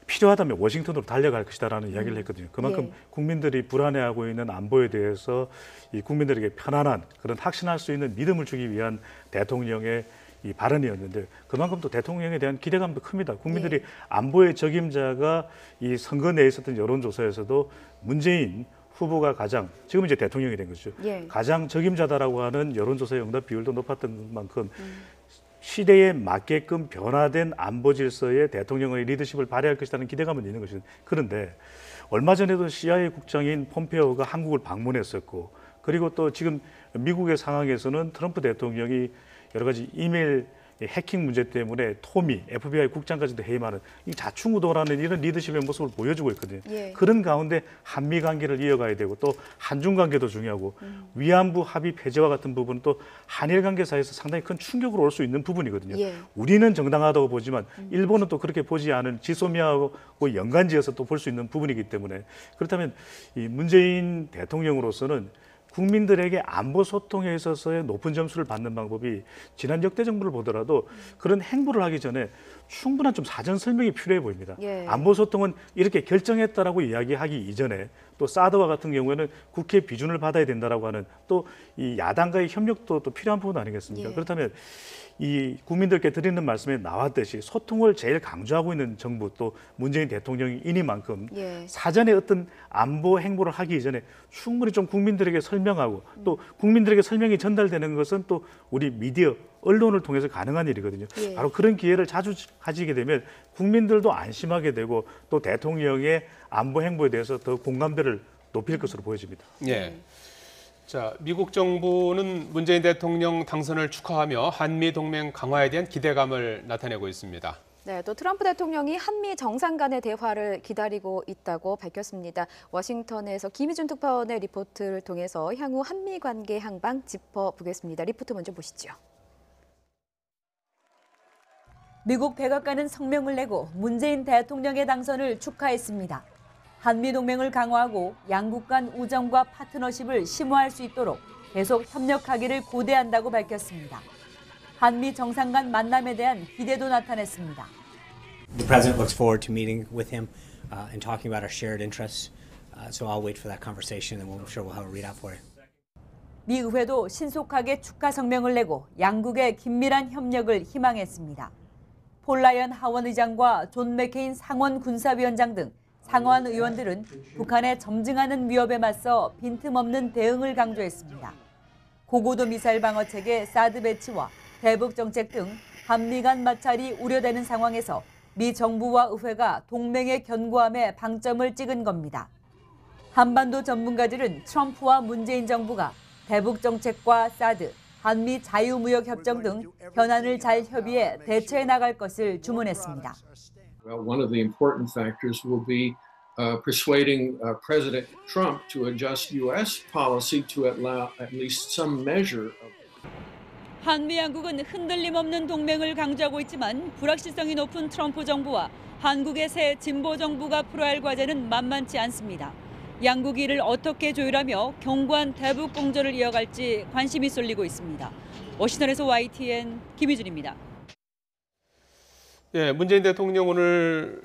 필요하다면 워싱턴으로 달려갈 것이다라는 이야기를 했거든요. 그만큼 국민들이 불안해하고 있는 안보에 대해서 이 국민들에게 편안한 그런 확신할 수 있는 믿음을 주기 위한 대통령의 이 발언이었는데 그만큼 또 대통령에 대한 기대감도 큽니다. 국민들이 안보의 적임자가 이 선거 내에 있었던 여론조사에서도 문재인 후보가 가장 지금 이제 대통령이 된 거죠. 가장 적임자다라고 하는 여론조사의 응답 비율도 높았던 만큼 시대에 맞게끔 변화된 안보 질서에 대통령의 리더십을 발휘할 것이라는 기대감은 있는 것이죠. 그런데 얼마 전에도 CIA 국장인 폼페오가 한국을 방문했었고 그리고 또 지금 미국의 상황에서는 트럼프 대통령이 여러 가지 이메일 해킹 문제 때문에 토미, FBI 국장까지도 해임하는 이 자충우돌하는 이런 리더십의 모습을 보여주고 있거든요. 그런 가운데 한미 관계를 이어가야 되고 또 한중 관계도 중요하고 위안부 합의 폐지와 같은 부분은 또 한일 관계 사이에서 상당히 큰 충격으로 올 수 있는 부분이거든요. 우리는 정당하다고 보지만 일본은 또 그렇게 보지 않은 지소미아하고 연관지어서 또 볼 수 있는 부분이기 때문에 그렇다면 이 문재인 대통령으로서는 국민들에게 안보 소통에 있어서의 높은 점수를 받는 방법이 지난 역대 정부를 보더라도 그런 행보를 하기 전에 충분한 좀 사전 설명이 필요해 보입니다. 안보 소통은 이렇게 결정했다라고 이야기하기 이전에 또 사드와 같은 경우에는 국회 비준을 받아야 된다라고 하는 또 이 야당과의 협력도 또 필요한 부분 아니겠습니까? 그렇다면 이 국민들께 드리는 말씀에 나왔듯이 소통을 제일 강조하고 있는 정부 또 문재인 대통령이니만큼 사전에 어떤 안보 행보를 하기 이전에 충분히 좀 국민들에게 설명하고 또 국민들에게 설명이 전달되는 것은 또 우리 미디어 언론을 통해서 가능한 일이거든요. 바로 그런 기회를 자주 가지게 되면 국민들도 안심하게 되고 또 대통령의 안보 행보에 대해서 더 공감대를 높일 것으로 보여집니다. 자, 미국 정부는 문재인 대통령 당선을 축하하며 한미 동맹 강화에 대한 기대감을 나타내고 있습니다. 네, 또 트럼프 대통령이 한미 정상 간의 대화를 기다리고 있다고 밝혔습니다. 워싱턴에서 김희준 특파원의 리포트를 통해서 향후 한미 관계 향방 짚어보겠습니다. 리포트 먼저 보시죠. 미국 백악관은 성명을 내고 문재인 대통령의 당선을 축하했습니다. 한미동맹을 강화하고 양국 간 우정과 파트너십을 심화할 수 있도록 계속 협력하기를 고대한다고 밝혔습니다. 한미 정상 간 만남에 대한 기대도 나타냈습니다. The president looks forward to meeting with him and talking about our shared interests. So I'll wait for that conversation and I'm sure we'll have a readout for you. 미 의회도 신속하게 축하 성명을 내고 양국의 긴밀한 협력을 희망했습니다. 폴 라이언 하원 의장과 존 맥케인 상원 군사위원장 등 상원 의원들은 북한의 점증하는 위협에 맞서 빈틈없는 대응을 강조했습니다. 고고도 미사일 방어 체계 사드 배치와 대북 정책 등 한미 간 마찰이 우려되는 상황에서 미 정부와 의회가 동맹의 견고함에 방점을 찍은 겁니다. 한반도 전문가들은 트럼프와 문재인 정부가 대북 정책과 사드, 한미 자유무역 협정 등 현안을 잘 협의해 대처해 나갈 것을 주문했습니다. Well, one of the important factors will be persuading President Trump to adjust U.S. policy to allow at least some measure of. 한미 양국은 흔들림 없는 동맹을 강조하고 있지만 불확실성이 높은 트럼프 정부와 한국의 새 진보 정부가 풀어야 할 과제는 만만치 않습니다. 양국이 이를 어떻게 조율하며 견고한 대북 공조를 이어갈지 관심이 쏠리고 있습니다. 워싱턴에서 YTN 김희준입니다. 문재인 대통령 오늘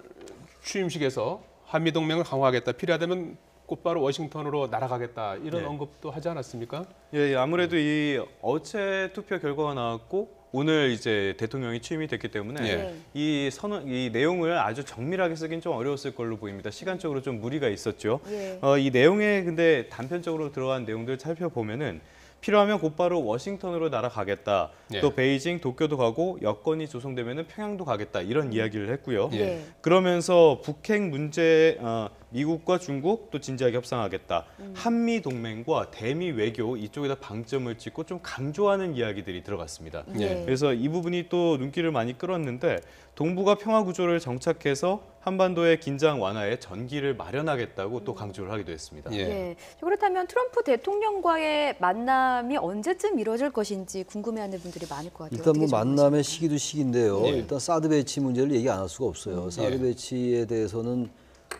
취임식에서 한미 동맹을 강화하겠다. 필요하다면 곧바로 워싱턴으로 날아가겠다 이런 네. 언급도 하지 않았습니까? 예, 아무래도 이 어제 투표 결과가 나왔고 오늘 이제 대통령이 취임이 됐기 때문에 이 내용을 아주 정밀하게 쓰긴 좀 어려웠을 걸로 보입니다. 시간적으로 좀 무리가 있었죠. 이 내용에 근데 단편적으로 들어간 내용들 살펴보면은 필요하면 곧바로 워싱턴으로 날아가겠다. 또 베이징, 도쿄도 가고 여건이 조성되면은 평양도 가겠다. 이런 이야기를 했고요. 그러면서 북핵 문제 미국과 중국 또 진지하게 협상하겠다. 한미 동맹과 대미 외교 이쪽에다 방점을 찍고 좀 강조하는 이야기들이 들어갔습니다. 그래서 이 부분이 또 눈길을 많이 끌었는데 동북아 평화 구조를 정착해서 한반도의 긴장 완화에 전기를 마련하겠다고 또 강조를 하기도 했습니다. 그렇다면 트럼프 대통령과의 만남이 언제쯤 이루어질 것인지 궁금해하는 분들이 많을 것 같아요. 일단 뭐 만남의 시기도 시기인데요. 일단 사드 배치 문제를 얘기 안 할 수가 없어요. 사드 배치에 대해서는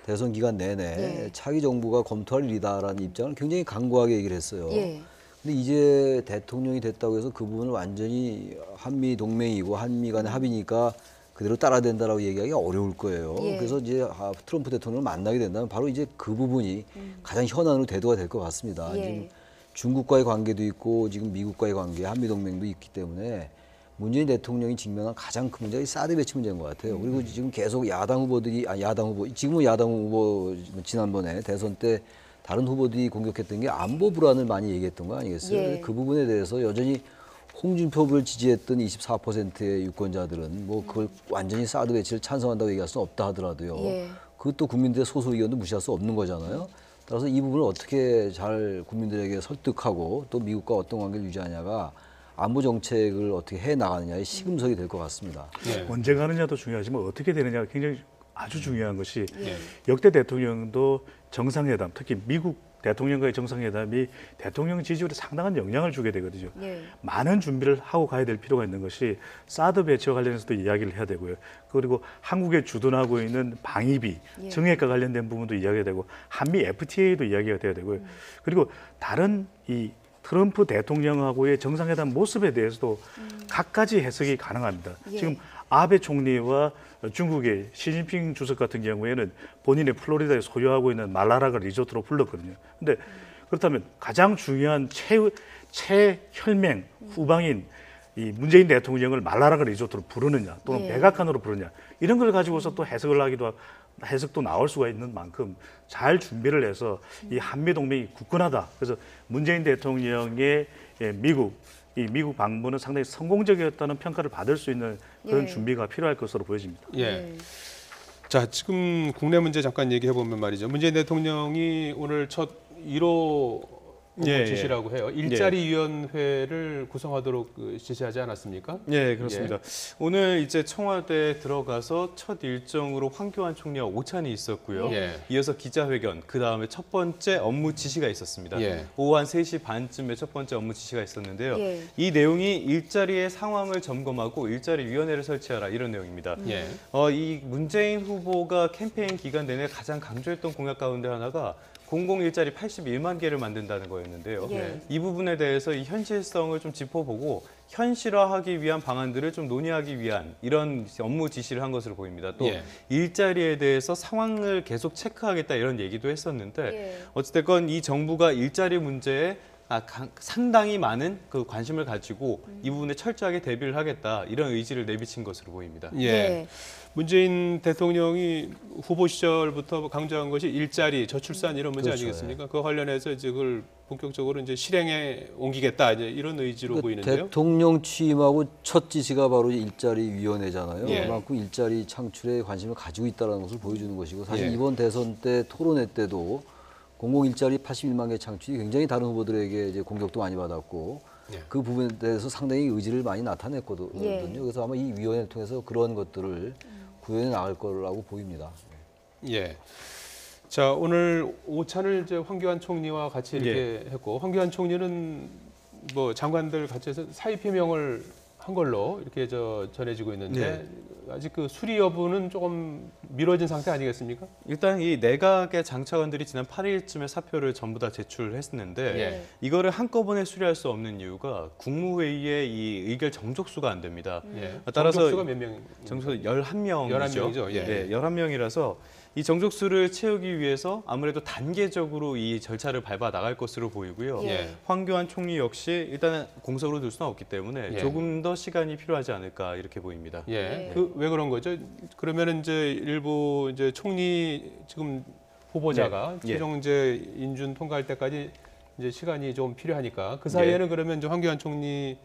대선 기간 내내 차기 정부가 검토할 일이다라는 입장을 굉장히 강고하게 얘기를 했어요. 근데 이제 대통령이 됐다고 해서 그 부분을 완전히 한미 동맹이고 한미 간의 합의니까 그대로 따라야 된다라고 얘기하기가 어려울 거예요. 그래서 이제 트럼프 대통령을 만나게 된다면 바로 이제 그 부분이 가장 현안으로 대두가 될 것 같습니다. 지금 중국과의 관계도 있고 지금 미국과의 관계, 한미 동맹도 있기 때문에 문재인 대통령이 직면한 가장 큰 문제가 이 사드 배치 문제인 것 같아요. 그리고 지금 계속 지금은 야당 후보 지난번에 대선 때 다른 후보들이 공격했던 게 안보 불안을 많이 얘기했던 거 아니겠어요? 그 부분에 대해서 여전히 홍준표 후보를 지지했던 24%의 유권자들은 뭐 그걸 완전히 사드 배치를 찬성한다고 얘기할 수는 없다 하더라도요. 그것도 국민들의 소수 의견도 무시할 수 없는 거잖아요. 따라서 이 부분을 어떻게 잘 국민들에게 설득하고 또 미국과 어떤 관계를 유지하냐가 안보 정책을 어떻게 해 나가느냐의 시금석이 될 것 같습니다. 언제 가느냐도 중요하지만 어떻게 되느냐가 굉장히 아주 중요한 것이 역대 대통령도 정상회담, 특히 미국 대통령과의 정상회담이 대통령 지지율에 상당한 영향을 주게 되거든요. 많은 준비를 하고 가야 될 필요가 있는 것이 사드 배치와 관련해서도 이야기를 해야 되고요. 그리고 한국에 주둔하고 있는 방위비, 정액과 관련된 부분도 이야기가 되고 한미 FTA도 이야기가 돼야 되고요. 그리고 다른 이 트럼프 대통령하고의 정상회담 모습에 대해서도 각가지 해석이 가능합니다. 지금 아베 총리와 중국의 시진핑 주석 같은 경우에는 본인의 플로리다에 소유하고 있는 말라라가 리조트로 불렀거든요. 근데 그렇다면 가장 중요한 최혈맹 후방인 이 문재인 대통령을 말라라가 리조트로 부르느냐 또는 백악관으로 부르느냐 이런 걸 가지고서 또 해석도 나올 수가 있는 만큼 잘 준비를 해서 이 한미 동맹이 굳건하다. 그래서 문재인 대통령의 미국 방문은 상당히 성공적이었다는 평가를 받을 수 있는 그런 준비가 필요할 것으로 보여집니다. 자, 지금 국내 문제 잠깐 얘기해 보면 말이죠. 문재인 대통령이 오늘 첫 1호 지시라고 해요. 일자리 위원회를 구성하도록 지시하지 않았습니까? 네, 그렇습니다. 오늘 이제 청와대에 들어가서 첫 일정으로 황교안 총리와 오찬이 있었고요. 이어서 기자회견, 그 다음에 첫 번째 업무 지시가 있었습니다. 오후 한 3시 반쯤에 첫 번째 업무 지시가 있었는데요. 이 내용이 일자리의 상황을 점검하고 일자리 위원회를 설치하라 이런 내용입니다. 이 문재인 후보가 캠페인 기간 내내 가장 강조했던 공약 가운데 하나가 공공 일자리 81만 개를 만든다는 거였는데요. 이 부분에 대해서 이 현실성을 좀 짚어보고 현실화하기 위한 방안들을 좀 논의하기 위한 이런 업무 지시를 한 것으로 보입니다. 또 일자리에 대해서 상황을 계속 체크하겠다 이런 얘기도 했었는데 어찌됐건 이 정부가 일자리 문제에 상당히 많은 그 관심을 가지고 이 부분에 철저하게 대비를 하겠다 이런 의지를 내비친 것으로 보입니다. 문재인 대통령이 후보 시절부터 강조한 것이 일자리, 저출산 이런 문제 아니겠습니까? 그와 관련해서 이제 그걸 본격적으로 이제 실행에 옮기겠다 이제 이런 의지로 보이는데요. 대통령 취임하고 첫 지시가 바로 일자리 위원회잖아요. 그만큼 일자리 창출에 관심을 가지고 있다는 것을 보여주는 것이고 사실 이번 대선 때 토론회 때도 공공 일자리 81만 개 창출이 굉장히 다른 후보들에게 이제 공격도 많이 받았고 그 부분에 대해서 상당히 의지를 많이 나타냈거든요. 그래서 아마 이 위원회를 통해서 그런 것들을 구현해 나갈 거라고 보입니다. 자, 오늘 오찬을 이제 황교안 총리와 같이 이렇게 했고 황교안 총리는 뭐 장관들 같이 해서 사의 표명을 한 걸로 이렇게 전해지고 있는데 아직 그 수리 여부는 조금 미뤄진 상태 아니겠습니까? 일단 이 내각의 장차관들이 지난 8일쯤에 사표를 전부 다 제출했는데 이거를 한꺼번에 수리할 수 없는 이유가 국무회의의 이 의결 정족수가 안 됩니다. 따라서 정족수가 몇 명? 정족수 11명이죠. 11명이죠. 네, 11명이라서 이 정족수를 채우기 위해서 아무래도 단계적으로 이 절차를 밟아 나갈 것으로 보이고요. 황교안 총리 역시 일단은 공석으로 둘 수는 없기 때문에 조금 더 시간이 필요하지 않을까 이렇게 보입니다. 왜 그런 거죠? 그러면은 이제 일부 이제 총리 지금 후보자가 최종 이제 인준 통과할 때까지 이제 시간이 좀 필요하니까 그 사이에는 그러면 이제 황교안 총리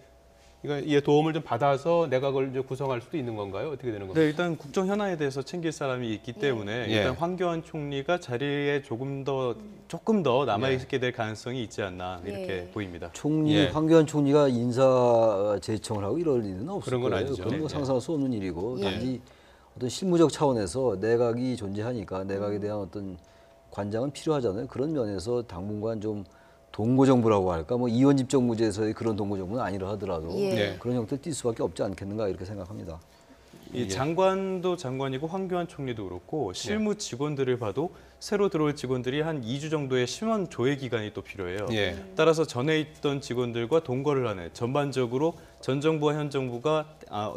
이에 도움을 좀 받아서 내각을 이제 구성할 수도 있는 건가요? 어떻게 되는 건가요? 네, 일단 국정 현안에 대해서 챙길 사람이 있기 때문에 일단 황교안 총리가 자리에 조금 더 남아 있게 될 가능성이 있지 않나 이렇게 보입니다. 황교안 총리가 인사 제청을 하고 이럴 일은 없을 그런 건 거예요. 아니죠. 그건 뭐 상상할 수 없는 일이고 단지 어떤 실무적 차원에서 내각이 존재하니까 내각에 대한 어떤 관장은 필요하잖아요. 그런 면에서 당분간 좀 동고정부라고 할까, 뭐 이원 집정부제에서의 그런 동고정부는 아니라 하더라도 그런 형태를 띌 수밖에 없지 않겠는가 이렇게 생각합니다. 이 장관도 장관이고 황교안 총리도 그렇고 실무 직원들을 봐도 새로 들어올 직원들이 한 2주 정도의 심원 조회 기간이 또 필요해요. 따라서 전에 있던 직원들과 동거를 하는 전반적으로 전 정부와 현 정부가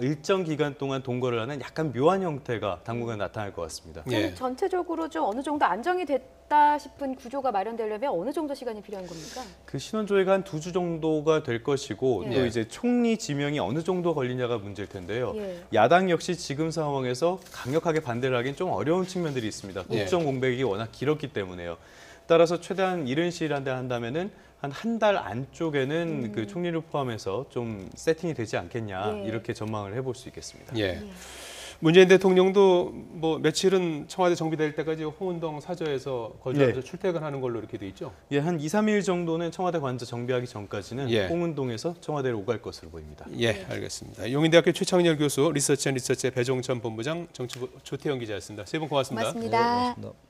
일정 기간 동안 동거를 하는 약간 묘한 형태가 당분간 나타날 것 같습니다. 전체적으로 좀 어느 정도 안정이 됐다 싶은 구조가 마련되려면 어느 정도 시간이 필요한 겁니까? 그 신원조회가 한 2주 정도가 될 것이고 또 이제 총리 지명이 어느 정도 걸리냐가 문제일 텐데요. 야당 역시 지금 상황에서 강력하게 반대를 하기는 좀 어려운 측면들이 있습니다. 국정 공백이 워낙 길었기 때문에요. 따라서 최대한 이른 시일 안에 한다면은 한 달 안쪽에는 그 총리를 포함해서 좀 세팅이 되지 않겠냐 이렇게 전망을 해볼 수 있겠습니다. 문재인 대통령도 뭐 며칠은 청와대 정비될 때까지 홍은동 사저에서 거주하면서 출퇴근하는 걸로 이렇게 돼 있죠? 한 2, 3일 정도는 청와대 관저 정비하기 전까지는 홍은동에서 청와대로 오갈 것으로 보입니다. 알겠습니다. 용인대학교 최창렬 교수, 리서치 앤 리서치의 배종찬 본부장, 정치부 조태영 기자였습니다. 세 분 고맙습니다. 고맙습니다. 고맙습니다.